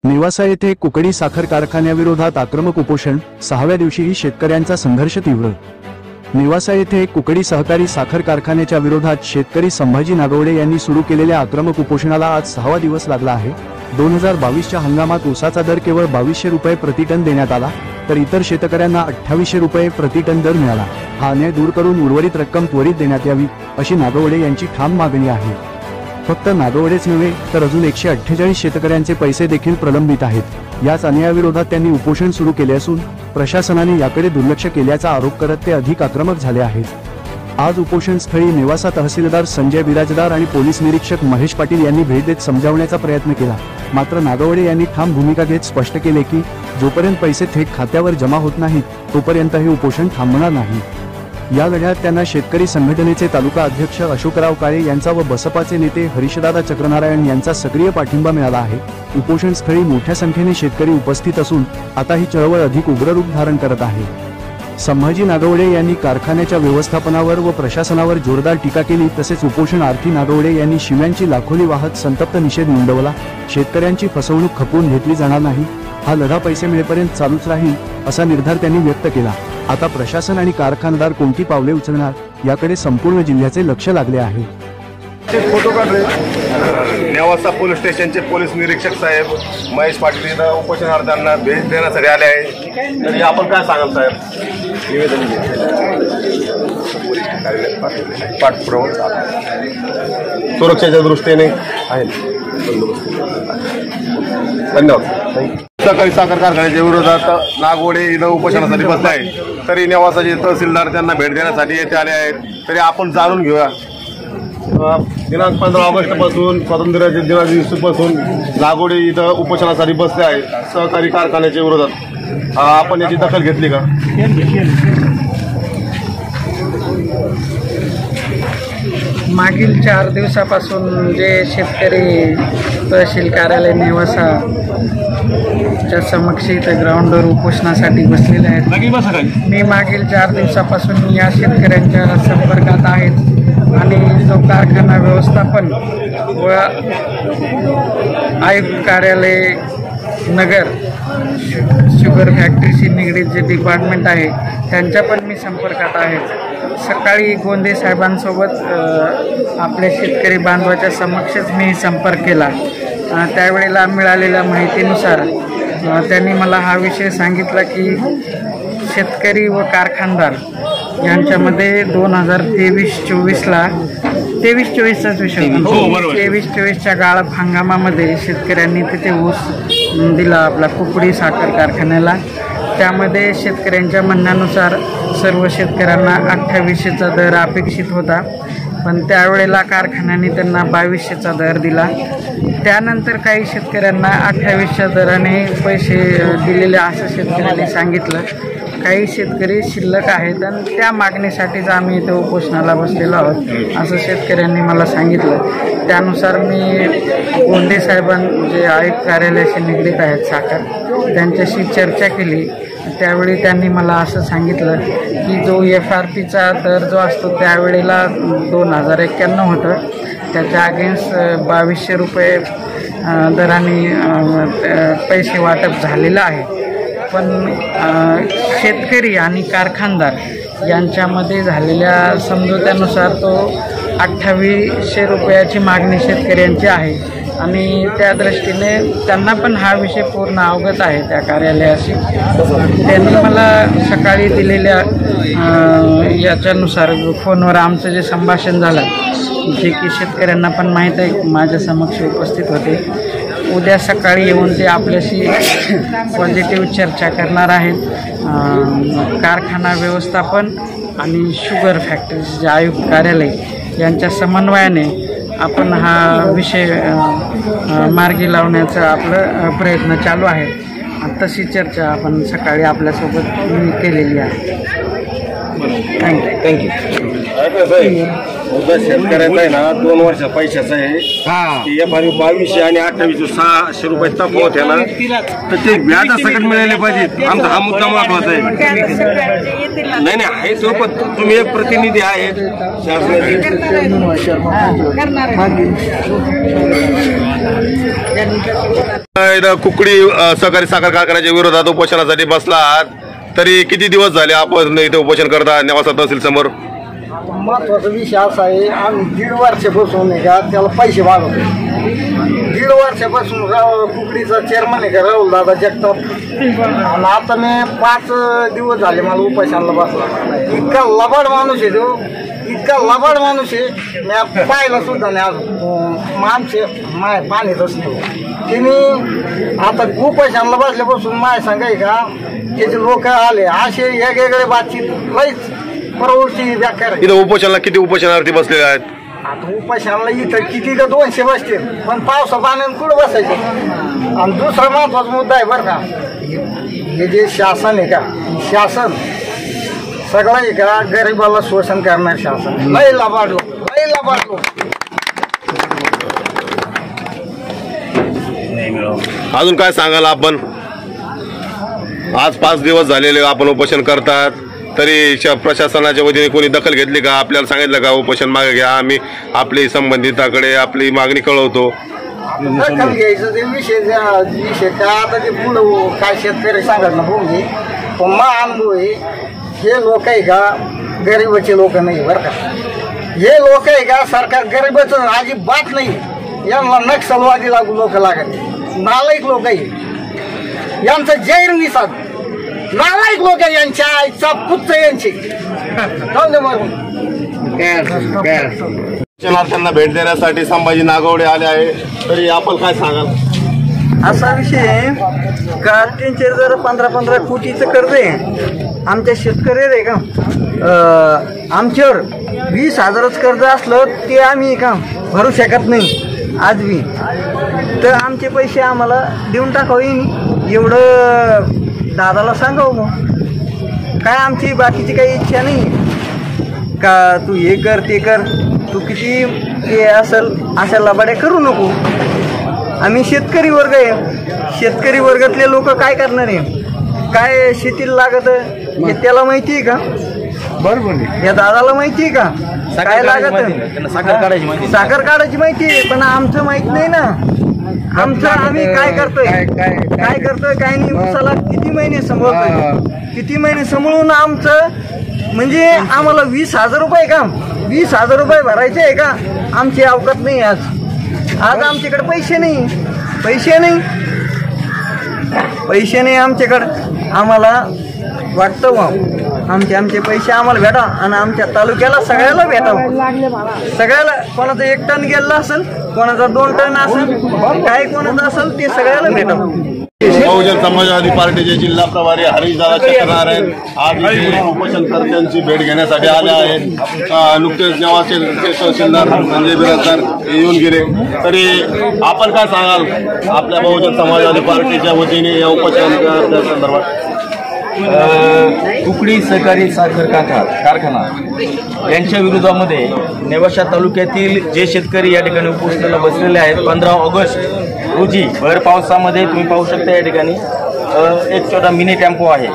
नेवासा येथे कुकडी साखर कारखान्याविरोधात आक्रमक उपोषण, 6व्या दिवशीही शेतकऱ्यांचा संघर्ष तीव्र। नेवासा येथे कुकडी सहकारी साखर कारखान्याच्या विरोधात शेतकरी संभाजी नागवडे यांनी सुरू केलेल्या आक्रमक उपोषणाला आज 6वा दिवस लागला आहे। 2022च्या हंगामात ऊसाचा दर केवळ 2200 रुपये प्रति टन देण्यात आला, तर इतर शेतकऱ्यांना 2800 रुपये प्रति टन दर मिळाला। हा अन्याय दूर करून उर्वरित रक्कम त्वरित देण्यात यावी, अशी नागवडे यांची ठाम मागणी आहे। फक्त नागवडेच नव्हे तर अजून 148 शेतकऱ्यांचे पैसे देखील प्रलंबित आहेत। याच अन्यायाविरोधात त्यांनी उपोषण सुरू केले असून प्रशासनाने याकडे दुर्लक्ष केल्याचा आरोप करत ते अधिक आक्रमक झाले आहेत। आज उपोषण स्थळी नेवासा तहसीलदार संजय बिराजदार आणि पोलीस निरीक्षक महेश पाटील यांनी भेट देत समजावण्याचा प्रयत्न केला, मात्र नागवडे यांनी ठाम भूमिका घेत स्पष्ट केले की जोपर्यंत पैसे थेट खात्यावर जमा होत नाहीत तोपर्यंत हे उपोषण थांबणार नाही। या लढ्यात त्यांना शेतकरी संघटनेचे तालुका अध्यक्ष अशोकराव काळे यांचा व बसपाचे नेते हरीशदादा चक्रनारायण यांचा सक्रिय पाठिंबा मिळाला आहे। उपोषण स्थळी मोठ्या संख्येने शेतकरी उपस्थित असून आता ही चळवळ अधिक उग्र रूप धारण करत आहे। संभाजी नागवडे यांनी कारखान्याच्या व्यवस्थापनावर व प्रशासनावर जोरदार टीका केली, तसेच उपोषणार्थी नागवडे यांनी शिव्यांची लाखोली वाहत संतप्त निषेध नोंदवला। शेतकऱ्यांची फसवणूक खपवून घेतली जाणार नाही, हा लढा पैसे मिळेपर्यंत चालूच राहील, असा निर्धार त्यांनी व्यक्त केला। आता प्रशासन आणि कारखानदार कोणती पावले उचलणार याकडे संपूर्ण जिल्ह्याचे लक्ष लागले आहे। नेवासा पोलीस स्टेशनचे पोलीस निरीक्षक साहेब महेश पाटील इथं उपोषणार्थ्यांना भेट देण्यासाठी आले आहे। तरी आपण काय सांगाल साहेब? निवेदन पाठपुरावा सुरक्षेच्या दृष्टीने आहे। धन्यवाद। सहकारी साखर कारखान्याच्या विरोधात नागवडे इथं उपोषणासाठी बसले आहे, तरी नेवासाचे तहसीलदार त्यांना भेट देण्यासाठी येथे आले आहेत। तरी आपण जाणून घेऊया, दिनांक 15 ऑगस्ट पासून स्वातंत्र्याच्या दिनापासून नागवडे इथं उपोषणासाठी बसले आहेत सहकारी कारखान्याच्या विरोधात। आपण याची दखल घेतली का? मागील 4 दिवसापासून जे शेतकरी तहसील कार्यालय नेवासा च्या समक्ष इथं ग्राउंडवर उपोषणासाठी बसलेले आहेत। मी मागील 4 दिवसापासून या शेतकऱ्यांच्या संपर्कात आहेत आणि जो कारखाना व्यवस्थापन व आयुक्त कार्यालय नगर शुगर फॅक्टरीशी निगडीत जे डिपार्टमेंट आहे त्यांच्या पण मी संपर्कात आहे। सकाळी गोंदे साहेबांसोबत आपल्या शेतकरी बांधवाच्या समक्षच मी संपर्क केला। त्यावेळेला मिळालेल्या माहितीनुसार त्यांनी मला हा विषय सांगितला की शेतकरी व कारखानदार यांच्यामध्ये 2023-24ला 23-24चाच विषय 23-24च्या गाळप हंगामामध्ये शेतकऱ्यांनी तिथे ऊस दिला आपला कुकडी साखर कारखान्याला। त्यामध्ये शेतकऱ्यांच्या म्हणण्यानुसार सर्व शेतकऱ्यांना 2800चा दर अपेक्षित होता, पण त्यावेळेला कारखान्याने त्यांना 2200चा दर दिला। त्यानंतर काही शेतकऱ्यांना 2800च्या दराने पैसे दिलेले असं शेतकऱ्यांनी सांगितलं। काही शेतकरी शिल्लक आहेत आणि त्या मागणीसाठीच आम्ही इथं उपोषणाला बसलेलो आहोत असं शेतकऱ्यांनी मला सांगितलं। त्यानुसार मी गोंडे साहेबांचे आयुक्त कार्यालयाशी निगडीत आहेत साखर, त्यांच्याशी चर्चा केली। त्यावेळी त्यांनी मला असं सांगितलं की जो FRPचा दर जो असतो त्यावेळेला 2091 होतं, त्याच्या अगेन्स्ट 2200 रुपये दराने पैसे वाटप झालेलं आहे। पण शेतकरी आणि कारखानदार यांच्यामध्ये झालेल्या समझोत्यानुसार तो 2800 रुपयाची मागणी शेतकऱ्यांची आहे आणि त्या दृष्टीने त्यांना पण हा विषय पूर्ण अवगत आहे त्या कार्यालयाशी। त्यांनी मला सकाळी दिलेल्या याच्यानुसार फोनवर आमचं जे संभाषण झालं, जे की शेतकऱ्यांना पण माहीत आहे, माझ्या समक्ष उपस्थित होते। उद्या सकाळी येऊन ते आपल्याशी पॉझिटिव्ह चर्चा करणार आहेत। कारखाना व्यवस्थापन आणि शुगर फॅक्टरीचे जे आयुक्त कार्यालय यांच्या समन्वयाने आपण हा विषय मार्गी लावण्याचा आपलं प्रयत्न चालू आहे। तशी चर्चा आपण सकाळी आपल्यासोबत केलेली आहे। थँक्यू। शेतकऱ्याचा आहे ना 2 वर्ष पैशाचा आहे ते FRP 2200 आणि 2800 600 रुपये तफावत आहे ना, तर ते व्याजासकट मिळाले पाहिजेत. आमचा हा मुद्दा महत्वाचा आहे. नाही आहे तो, पण तुम्ही एक प्रतिनिधी आहेत शासनाचे. कुकडी सहकारी साखर कारखान्याच्या विरोधात उपोषणासाठी बसला आहात, तरी किती दिवस झाले आपण इथे उपोषण करता नेवासा तहसील समोर? महत्वाचा विषय असा आहे, आम्ही 1.5 वर्षापासून आहे का त्याला पैसे मागवतो. 1.5 वर्षापासून कुकडीचा चेअरमन आहे का राहुल दादा जगताप, आणि आता मी 5 दिवस झाले मला उपोषणाला बसला. इतका लबाड माणूस आहे तो, इतका लबाड माणूस आहे, मी पाहिला सुद्धा नाही अजून. आमचे माय पाणीतच नाही. त्यांनी आता उपोषणाला बसल्यापासून माय सांगाय का त्याचे लोक आले असे वेगवेगळे बातचीत लईच प्रवृत्ती व्याख्या. इथं उपोषणाला किती उपोषणार्थी बसलेले आहेत? आता उपोषणाला इथं किती का 200 बसतील, पण पावसा पाण्यानं कुठं बसायचे. आणि दुसरा महत्वाचा मुद्दा आहे बरं का, हे जे शासन आहे का, शासन सगळं आहे का गरिबाला शोषण करणार शासन. लय लबाडलो. अजून काय सांगाल आपण? आज 5 दिवस झालेले आपण उपोषण करतात, तरी प्रशासनाच्या वतीने कोणी दखल घेतली का? आपल्याला सांगितलं का उपोषण मागे घ्या, आम्ही आपली संबंधिताकडे आपली मागणी कळवतो? दखल घ्यायचं ते विषय का आता ते पुढं काय शेतकरी सांगत ना बोंगे, पण मा अनुभव आहे हे लोक आहे का गरिबाचे लोक नाही बरं का. हे लोक आहे का सरकार गरिबाचं अजिबात नाही. यांना नक्षलवादी लोक लागत, नालायक लोक आहे यांचं जैर निसाद, नालायक लोक आहे यांच्या आईचा पुत्र यांचे. त्यांना भेट देण्यासाठी संभाजी नागवडे आले आहे, तरी आपण काय सांगाल? असा विषय का त्यांचे जर 15-15 कोटीचं कर्ज आहे आमच्या शेतकरी आहे का, आमच्यावर 20,000च कर्ज असलं ते आम्ही का भरू शकत नाही आज बी. तर आमचे पैसे आम्हाला देऊन टाकावे एवढं दादाला सांगावं. मग काय आमची बाकीची काही इच्छा नाही का तू हे कर ते कर, तू किती हे असेल अशा लबाड्या करू नको. आम्ही शेतकरी वर्ग आहे, शेतकरी वर्गातले लोक काय करणार आहे, काय शेतीला लागत हे त्याला माहिती आहे का? बरोबर, या दादाला माहिती आहे का काय लागत? साखर काढायची माहिती आहे, पण आमचं माहित नाही ना. आमचं आम्ही काय करतोय काय नाही. उसाला किती महिने सांभाळून आमचं म्हणजे आम्हाला 20,000 रुपये का 20,000 रुपये भरायचे आहे का? आमची अवकात नाही. आज आमच्याकडे पैसे नाही आमच्याकडे. आम्हाला वाटतं आमचे पैसे आम्हाला भेटा आणि आमच्या तालुक्याला सगळ्याला भेटावं. सगळ्याला कोणाचं 1 टन गेला असेल, कोणाचा 2 टन असेल, काय कोणाचं असेल ते सगळ्याला भेटावं. बहुजन समाजवादी पार्टीचे जिल्हा प्रभारी हरीशदादा चक्रनारायण आज उपोषणकर्त्यांची भेट घेण्यासाठी आले आहेत. नुकतेच नेवासे तहसीलदार संजय बिराजदार येऊन गेले, तरी आपण काय सांगाल आपल्या बहुजन समाजवादी पार्टीच्या वतीने या उपोषण संदर्भात? कुकडी सहकारी साखर कारखाना यांच्या विरोधामध्ये नेवासा तालुक्यातील जे शेतकरी या ठिकाणी उपोषणाला बसलेले आहेत, 15 ऑगस्ट रोजी भर पावसामध्ये तुम्ही पाहू शकता या ठिकाणी एक छोटा मिनी टेम्पो आहे.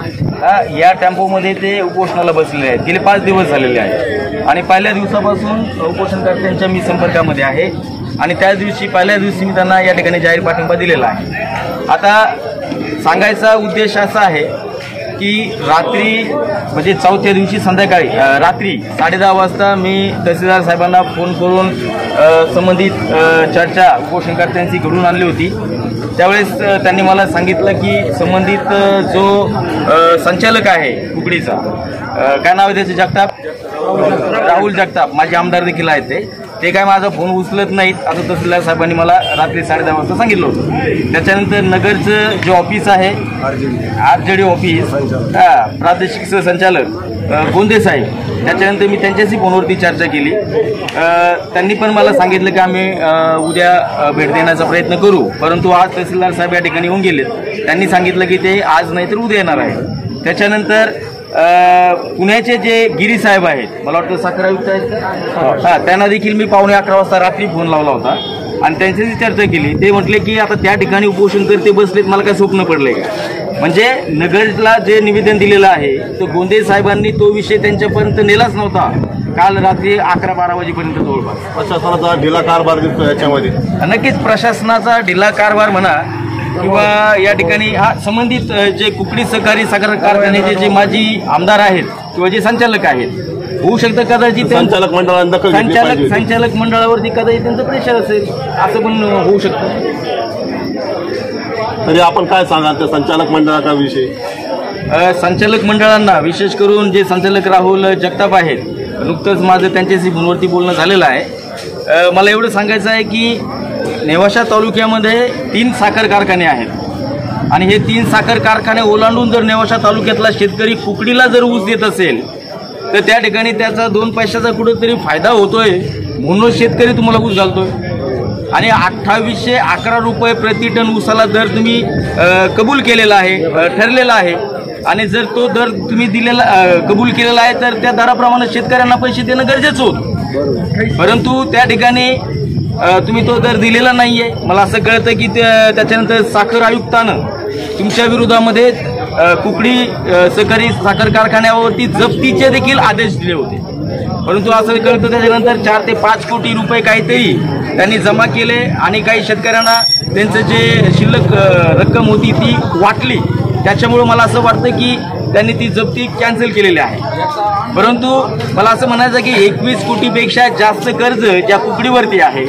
या टेम्पोमध्ये ते उपोषणाला बसलेले आहेत. गेले 5 दिवस झालेले आहेत आणि पहिल्या दिवसापासून उपोषणकर्त्यांच्या मी संपर्कामध्ये आहे आणि त्याच दिवशी पहिल्या दिवशी मी त्यांना या ठिकाणी जाहीर पाठिंबा दिलेला आहे. आता सांगायचा उद्देश असा आहे की रात्री म्हणजे 4थ्या दिवशी संध्याकाळी रात्री 10:30 वाजता मी तहसीलदार साहेबांना फोन करून संबंधित चर्चा उपोषणकर्त्यांची घडून आणली होती. त्यावेळेस त्यांनी मला सांगितलं की संबंधित जो संचालक आहे कुकडीचा, काय नाव आहे त्याचे, जगताप, राहुल जगताप, माझे आमदार देखील आहेत, ते काय माझा फोन उचलत नाहीत असं तहसीलदार साहेबांनी मला रात्री 10:30 वाजता सांगितलं होतं. त्याच्यानंतर नगरचं जे ऑफिस आहे RJD ऑफिस, प्रादेशिक सहसंचालक गोंदे साहेब, त्याच्यानंतर मी त्यांच्याशी फोनवरती चर्चा केली. त्यांनी पण मला सांगितलं की आम्ही उद्या भेट देण्याचा प्रयत्न करू, परंतु आज तहसीलदार साहेब या ठिकाणी येऊन गेलेत. त्यांनी सांगितलं की ते आज नाही तर उद्या येणार आहे. त्याच्यानंतर पुण्याचे जे गिरी साहेब आहेत, मला वाटतं साखर आयुक्त आहेत का, त्यांना देखील मी 11:15 वाजता रात्री फोन लावला होता आणि त्यांच्याशी चर्चा केली. ते म्हटले की आता त्या ठिकाणी उपोषणकर्ते बसलेत, मला काय स्वप्न पडलंय का. म्हणजे नगरला जे निवेदन दिलेलं आहे तर गोंदे साहेबांनी तो विषय त्यांच्यापर्यंत नेलाच नव्हता. काल रात्री 11-12 वाजेपर्यंत जवळपास प्रशासनाचा ढिला कारभार दिसतो याच्यामध्ये. नक्कीच प्रशासनाचा ढिला कारभार म्हणा किंवा या ठिकाणी हा संबंधित जे कुकडी सहकारी साखर कारखान्याचे जे माजी आमदार आहेत किंवा जे संचालक आहेत, होऊ शकतं कदाचित संचालक मंडळाने दखल घेतली पाहिजे. संचालक मंडळावरती कदाचित त्यांचं प्रेशर असेल, असं पण होऊ शकतं. तरी आपण काय सांगाल त्या संचालक मंडळाचा विषय? संचालक मंडळांना, विशेष करून जे संचालक राहुल जगताप आहेत, नुकतंच माझं त्यांच्याशी फोनवरती बोलणं झालेलं आहे. मला एवढं सांगायचं आहे की नेवासा तालुक्यामध्ये 3 साखर कारखाने आहेत आणि हे 3 साखर कारखाने ओलांडून जर नेवासा तालुक्यातला शेतकरी कुकडीला जर ऊस देत असेल तर त्या ठिकाणी त्याचा 2 पैशाचा कुठेतरी फायदा होतोय, म्हणून शेतकरी तुम्हाला ऊस घालतोय. आणि 2811 रुपये प्रति टन ऊसाला दर तुम्ही कबूल केलेला आहे, ठरलेला आहे. आणि जर तो दर तुम्ही दिलेला कबूल केलेला आहे तर त्या दराप्रमाणे शेतकऱ्यांना पैसे देणं गरजेचं होतं, परंतु त्या ठिकाणी तुम्ही तो दर दिलेला नाहीये. मला असं कळतं की त्याच्यानंतर साखर आयुक्तानं तुमच्या विरोधामध्ये कुकडी सहकारी साखर कारखान्यावरती जप्तीचे देखील आदेश दिले होते, परंतु असं कळतं त्याच्यानंतर 4 ते 5 कोटी रुपये काहीतरी त्यांनी जमा केले आणि काही शेतकऱ्यांना त्यांचं जे शिल्लक रक्कम होती ती वाटली. त्याच्यामुळं मला असं वाटतं की त्यांनी ती जप्ती कॅन्सल केलेली आहे. परंतु मला असं म्हणायचं की 21 कोटीपेक्षा जास्त कर्ज ज्या कुकडीवरती आहे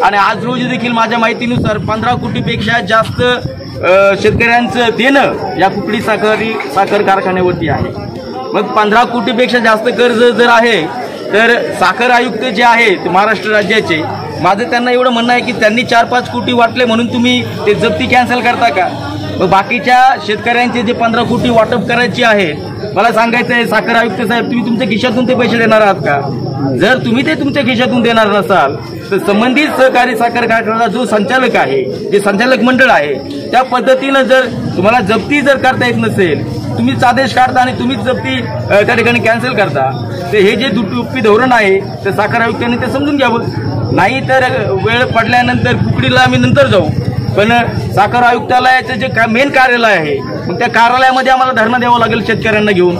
आणि आज रोजी देखील माझ्या माहितीनुसार 15 कोटीपेक्षा जास्त शेतकऱ्यांचं देणं या कुकडी साखर कारखान्यावरती आहे. मग 15 कोटीपेक्षा जास्त कर्ज जर आहे तर साखर आयुक्त जे आहेत महाराष्ट्र राज्याचे, माझं त्यांना एवढं म्हणणं आहे की त्यांनी 4-5 कोटी वाटले म्हणून तुम्ही ते जप्ती कॅन्सल करता का. मग बाकीच्या शेतकऱ्यांचे जे 15 कोटी वाटप करायचे आहेत, मला सांगायचं आहे साखर आयुक्त साहेब, तुम्ही तुमच्या खिशातून ते पैसे देणार आहात का. जर तुम्ही ते तुमच्या खिशातून देणार नसाल तर संबंधित सहकारी साखर कारखाना जो संचालक आहे, जे संचालक मंडळ आहे, त्या पद्धतीनं जर तुम्हाला जप्ती जर करता येत नसेल, तुम्हीच आदेश काढता आणि तुम्हीच जप्ती त्या ठिकाणी कॅन्सल करता, तर हे जे दुटप्पी धोरण आहे तर साखर आयुक्तांनी ते समजून घ्यावं. नाही तर वेळ पडल्यानंतर कुकडीला आम्ही नंतर जाऊ, पण साखर आयुक्तालयाचं जे मेन कार्यालय आहे मग त्या कार्यालयामध्ये आम्हाला धरणं द्यावं लागेल शेतकऱ्यांना घेऊन.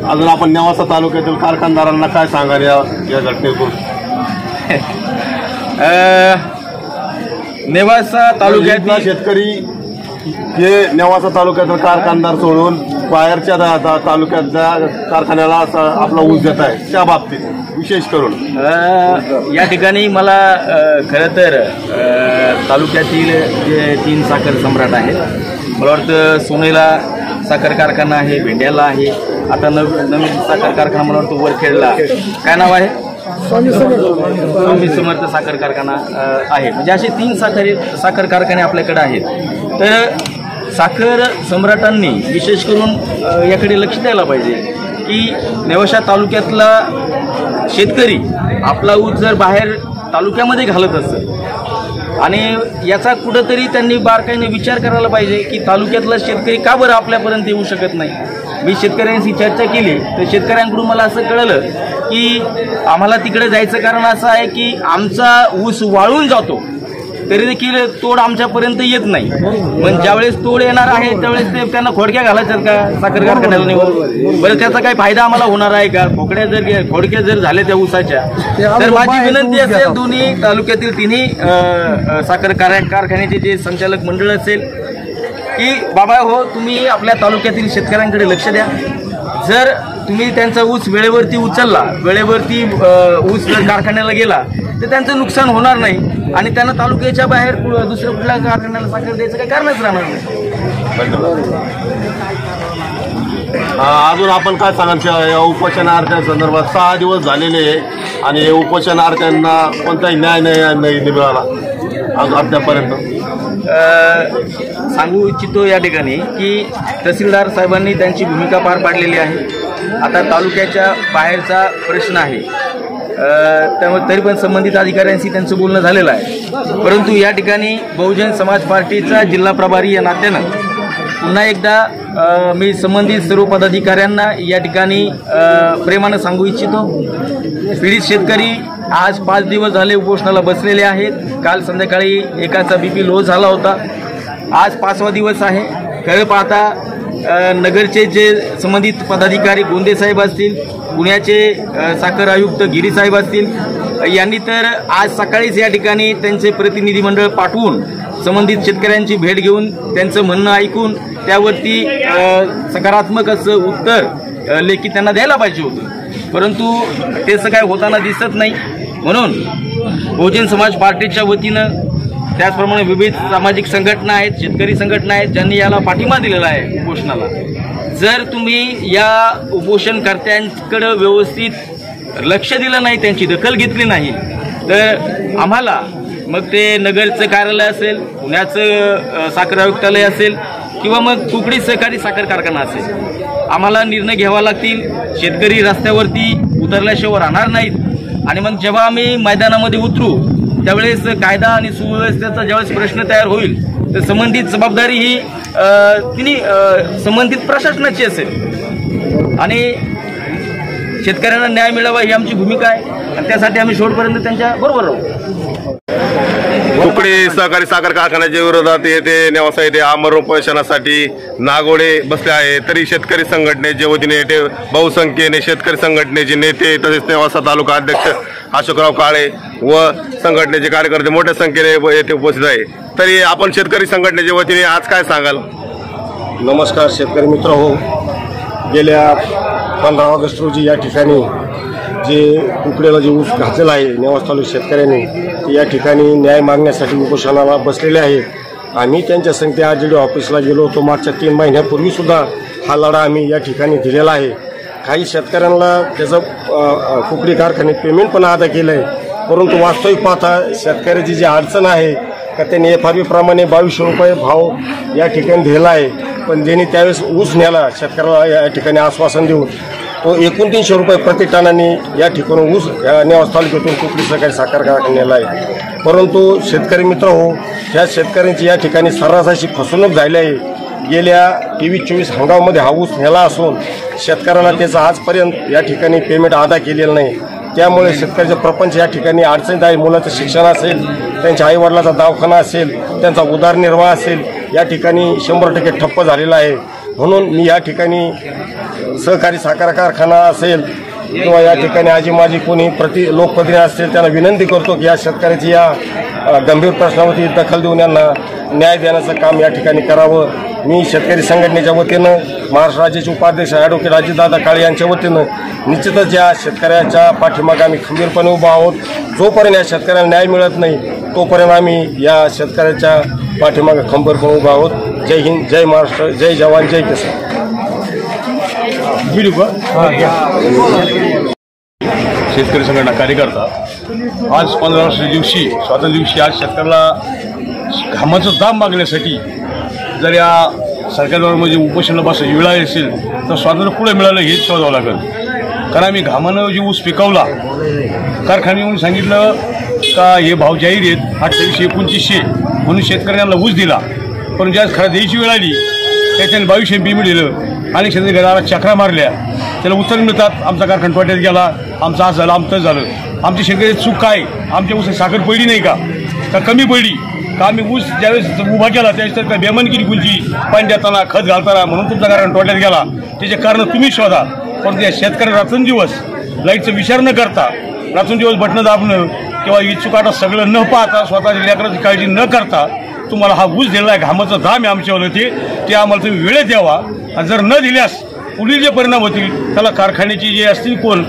अजून आपण नेवासा तालुक्यातील कारखानदारांना काय सांगाल या घटनेतून? नेवासा तालुक्यातला शेतकरी हे नेवासा तालुक्यातील कारखानदार सोडून बाहेरच्या तालुक्यातल्या कारखान्याला आपला ऊस देत आहे, त्या बाबतीत विशेष करून या ठिकाणी मला खरं तर तालुक्यातील जे 3 साखर सम्राट आहेत, मला वाटतं सोनेला साखर कारखाना आहे, भेंड्याला आहे, आता नवीन साखर कारखाना मला वाटतं वरखेडला, काय नाव आहे, स्वामी समर्थ साखर कारखाना आहे. म्हणजे असे 3 साखर कारखाने आपल्याकडे आहेत. तर साखर सम्राटांनी विशेष करून याकडे लक्ष द्यायला पाहिजे की नेवासा तालुक्यातला शेतकरी आपला ऊस जर बाहेर तालुक्यामध्ये घालत असेल आणि याचा कुठंतरी त्यांनी बारकाईने विचार करायला पाहिजे की तालुक्यातला शेतकरी का बरं आपल्यापर्यंत येऊ शकत नाही. मी शेतकऱ्यांशी चर्चा केली तर शेतकऱ्यांकडून मला असं कळलं की आम्हाला तिकडे जायचं कारण असं आहे की आमचा ऊस वाळून जातो तरी देखील तोड आमच्यापर्यंत येत नाही. पण ज्यावेळेस तोड येणार आहे त्यावेळेस ते त्यांना खोडक्या घालायच्यात का साखर कारखान्याला नेऊन, बरं त्याचा काही फायदा आम्हाला होणार आहे का. खोडक्या जर झाल्या त्या ऊसाच्या, तर माझी विनंती असेल दोन्ही तालुक्यातील 3 साखर कारखान्याचे जे संचालक मंडळ असेल की बाबा हो, तुम्ही आपल्या तालुक्यातील शेतकऱ्यांकडे लक्ष द्या. जर तुम्ही त्यांचा ऊस वेळेवरती उचलला, वेळेवरती ऊस जर कारखान्याला गेला तर त्यांचं नुकसान होणार नाही आणि त्यांना तालुक्याच्या बाहेर दुसऱ्या कुठल्या कारखान्याला साखर द्यायचं काही कारणच राहणार नाही. अजून आपण काय सांगाल या उपोषणार्थ्यांसंदर्भात? 6 दिवस झालेले आणि उपोषणार्थ्यांना कोणताही न्याय नाही मिळाला अद्यापर्यंत. सांगू इच्छितो या ठिकाणी की तहसीलदार साहेबांनी त्यांची भूमिका पार पाडलेली आहे. आता तालुक्याच्या बाहेरचा प्रश्न आहे, त्यामुळे तरी पण संबंधित अधिकाऱ्यांशी त्यांचं बोलणं झालेलं आहे. परंतु या ठिकाणी बहुजन समाज पार्टीचा जिल्हा प्रभारी या नात्यानं पुन्हा एकदा मी संबंधित सर्व पदाधिकाऱ्यांना या ठिकाणी प्रेमानं सांगू इच्छितो, पीडित शेतकरी आज 5 दिवस झाले उपोषणाला बसलेले आहेत. काल संध्याकाळी एकाचा BP लो झाला होता. आज 5वा दिवस आहे. खरं पाहता नगरचे जे संबंधित पदाधिकारी गोंदे साहेब असतील, पुण्याचे साखर आयुक्त गिरी साहेब असतील, यांनी तर आज सकाळीच या ठिकाणी त्यांचे प्रतिनिधी मंडळ पाठवून संबंधित शेतकऱ्यांची भेट घेऊन त्यांचं म्हणणं ऐकून त्यावरती सकारात्मक असं उत्तर लेखी त्यांना द्यायला पाहिजे होतं, परंतु तेच काय होताना दिसत नाही. म्हणून बहुजन समाज पार्टीच्या वतीनं, त्याचप्रमाणे विविध सामाजिक संघटना आहेत, शेतकरी संघटना आहेत, ज्यांनी याला पाठिंबा दिलेला आहे उपोषणाला. जर तुम्ही या उपोषणकर्त्यांकडे व्यवस्थित लक्ष दिलं नाही, त्यांची दखल घेतली नाही, तर आम्हाला मग ते नगरचं कार्यालय असेल, पुण्याचं साखर आयुक्तालय असेल किंवा मग कुकडी सहकारी साखर कारखाना असेल, आम्हाला निर्णय घ्यावा लागतील. शेतकरी रस्त्यावरती उतरल्याशिवाय राहणार नाहीत. आणि मग जेव्हा आम्ही मैदानामध्ये उतरू त्यावेळेस कायदा आणि सुव्यवस्थेचा ज्यावेळेस प्रश्न तयार होईल तर संबंधित जबाबदारी ही तिने संबंधित प्रशासनाची असेल आणि शेतकऱ्यांना न्याय मिळावा ही आमची भूमिका आहे आणि त्यासाठी आम्ही शेवटपर्यंत त्यांच्या बरोबर राहू. कुकडी सहकारी साखर कारखान्याच्या विरोधात येथे नेवासा येथे आमरण उपोषणासाठी नागोडे बसले आहे. तरी शेतकरी संघटनेच्या वतीने येथे बहुसंख्येने शेतकरी संघटनेचे नेते तसेच नेवासा तालुका अध्यक्ष अशोकराव काळे व संघटनेचे कार्यकर्ते मोठ्या संख्येने येथे उपस्थित आहे. तरी आपण शेतकरी संघटनेच्या वतीने आज काय सांगाल? नमस्कार शेतकरी मित्र हो, गेल्या 15 ऑगस्ट रोजी या ठिकाणी जे कुकडेला जे ऊस घातलेला आहे नेवासा तालुका शेतकऱ्यांनी, ते या ठिकाणी न्याय मागण्यासाठी उपोषणाला बसलेले आहेत. आम्ही त्यांच्या संगते RJDO ऑफिसला गेलो होतो. मागच्या 3 महिन्यापूर्वीसुद्धा हा लढा आम्ही या ठिकाणी दिलेला आहे. काही शेतकऱ्यांना त्याचं कुकडी कारखान्यात पेमेंट पण अदा केलं आहे, परंतु वास्तविक पाहता शेतकऱ्याची जी अडचण आहे का त्यांनी FRP प्रमाणे 2200 रुपये भाव या ठिकाणी दिला आहे, पण ज्यांनी त्यावेळेस ऊस न्याला शेतकऱ्याला या ठिकाणी आश्वासन देऊन तो 2900 रुपये प्रति टनाने या ठिकाणी ऊस नेवासा तालुक्यातून कुकडी सहकारी साखर कारखान्याला आहे. परंतु शेतकरी मित्र हो, ह्या शेतकऱ्यांची या ठिकाणी सर्रास अशी फसवणूक झाली आहे. गेल्या 23-24 हंगामामध्ये हा ऊस नेला असून शेतकऱ्याला त्याचं आजपर्यंत या ठिकाणी पेमेंट अदा केलेलं नाही. त्यामुळे शेतकऱ्याचा प्रपंच या ठिकाणी अडचणीत आहे. मुलाचं शिक्षण असेल, त्यांच्या आईवडिलाचा दवाखाना असेल, त्यांचा उदरनिर्वाह असेल, या ठिकाणी 100% ठप्प झालेला आहे. म्हणून मी या ठिकाणी सहकारी साखर कारखाना असेल किंवा या ठिकाणी आजी माझी कोणी लोकप्रतिनिधी असतील त्यांना विनंती करतो की या शेतकऱ्याची या गंभीर प्रश्नावरती दखल देऊन यांना न्याय देण्याचं काम या ठिकाणी करावं. मी शेतकरी संघटनेच्या वतीनं, महाराष्ट्र राज्याचे उपाध्यक्ष ॲडव्होकेट अजितदादा काळे यांच्या वतीनं निश्चितच या शेतकऱ्याच्या पाठीमागे आम्ही खंबीरपणे उभा आहोत. जोपर्यंत या शेतकऱ्याला न्याय मिळत नाही तोपर्यंत आम्ही या शेतकऱ्याच्या पाठीमागे खंबीरपणे उभा आहोत. जय हिंद, जय महाराष्ट्र, जय जवान, जय किसान. शेतकरी संघटना कार्यकर्ता आज 15 ऑगस्ट दिवशी, स्वातंत्र्य दिवशी, आज शेतकऱ्याला घामाचं दाम मागण्यासाठी जर या सरकारवर म्हणजे उपोषणाला बसायची वेळ असेल तर स्वातंत्र्य पुढे मिळालं हेच शोधावं लागेल. कारण आम्ही घामानं जे ऊस पिकवला, कारखाने येऊन सांगितलं का हे भाव जाहीर आहेत 2800-2900 म्हणून शेतकऱ्यांना ऊस दिला, पण ज्यावेळेस खरं द्यायची वेळ आली त्याच्याने 2200 पेमेंट दिलं आणि शेतकरी घराला चक्रा मारल्या. त्याला उत्तर मिळतात आमचा कारखाना तोट्यात गेला, आमचं असं झालं, आमचं झालं. आमची शेतकऱ्याची चूक काय? आमच्या ऊस साखर पडली नाही का कमी पडली का? आम्ही ऊस ज्यावेळेस उभा केला त्यावेळेस तर बेमान केली कुलची, पाणी देताना, खत घालताना, म्हणून तुमचा कारखाना तोट्यात गेला. त्याचे कारण तुम्ही शोधा. पण त्या शेतकऱ्या रात्रंदिवस लाईटचा विचार न करता, रात्रंदिवस बटणं दाबणं किंवा इच्छुकाटा सगळं न पाहता, स्वतःच्या लेकराची काळजी न करता तुम्हाला हा ऊस दिला आहे, घामाचं दाम आहे आमच्यावर, ते आम्हाला तुम्ही वेळेत द्यावा. आणि जर न दिल्यास पुढील जे परिणाम होतील त्याला कारखान्याची जे असतील कोण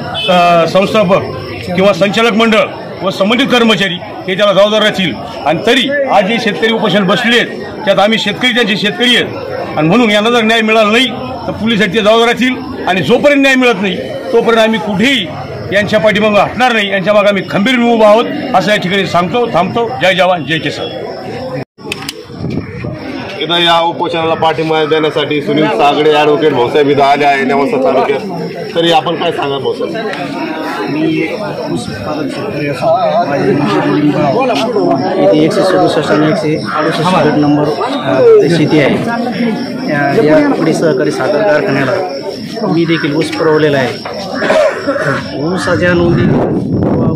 संस्थापक किंवा संचालक मंडळ व संबंधित कर्मचारी हे त्याला जबाबदार राहतील. आणि तरी आज जे शेतकरी उपोषण बसले आहेत त्यात आम्ही शेतकरी त्यांचे शेतकरी आहेत आणि म्हणून यांना जर न्याय मिळाला नाही तर पोलिसांचे जबाबदार राहतील. आणि जोपर्यंत न्याय मिळत नाही तोपर्यंत आम्ही कुठेही यांच्या पाठीमागे हटणार नाही. यांच्या मागे आम्ही खंबीरपणे उभा आहोत असं या ठिकाणी सांगतो. थांबतो. जय जवान, जय किसान. इथं या उपोषणाला पाठिंबा देण्यासाठी सुनील सागडे ॲडव्होकेट भाऊसाहेब इथं आले आहे नेवासा तालुक्यात. तरी आपण काय सांगा भाऊसाहेब? मी ऊस उत्पादक शेतकरी असून माझे इथे 167 आणि 168 गट नंबर शेती आहे. या कुकडी सहकारी साखर कारखान्याला मी देखील ऊस पुरवलेला आहे. ऊसाच्या नोंदी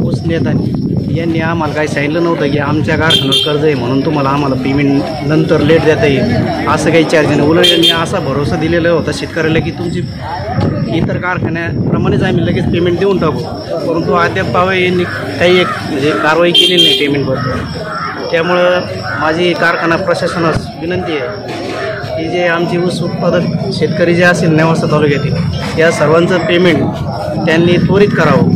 ऊस नेतानी यांनी आम्हाला काही सांगितलं नव्हतं की आमच्या कारखान्यावर कर्ज आहे म्हणून तुम्हाला आम्हाला पेमेंट नंतर लेट देता येईल असं काही चार्ज नाही. उलट यांनी असा भरोसा दिलेला होता शेतकऱ्याला की तुमची इतर कारखान्याप्रमाणेच आम्ही लगेच पेमेंट देऊन टाकू, परंतु अद्याप पावे यांनी काही एक म्हणजे कारवाई केलेली नाही पेमेंटवर. त्यामुळं माझी कारखाना प्रशासनास विनंती आहे की जे आमचे ऊस उत्पादक शेतकरी जे असतील नेवासा तालुक्यातील या सर्वांचं पेमेंट त्यांनी त्वरित करावं.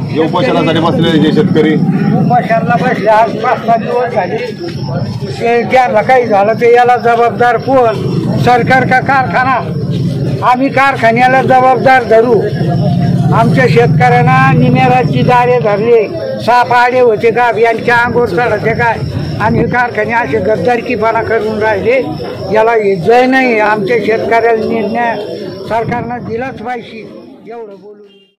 जे उपोषणासाठी बसलेले जे शेतकरी उपोषणाला बसले आज 5-6 दिवस झाले. ते ज्याला काही झालं ते याला जबाबदार कोण, सरकार का कारखाना? आम्ही कारखान्याला जबाबदार धरू. आमच्या शेतकऱ्यांना निमेराची दारे धरले, साप आडे होते का, यांच्या अंगोर चढते काय, आणि कारखाने असे गद्दारकीपणा करून राहिले. याला जय नाही. आमच्या शेतकऱ्याला निर्णय सरकारनं दिलाच पाहिजे एवढं बोलून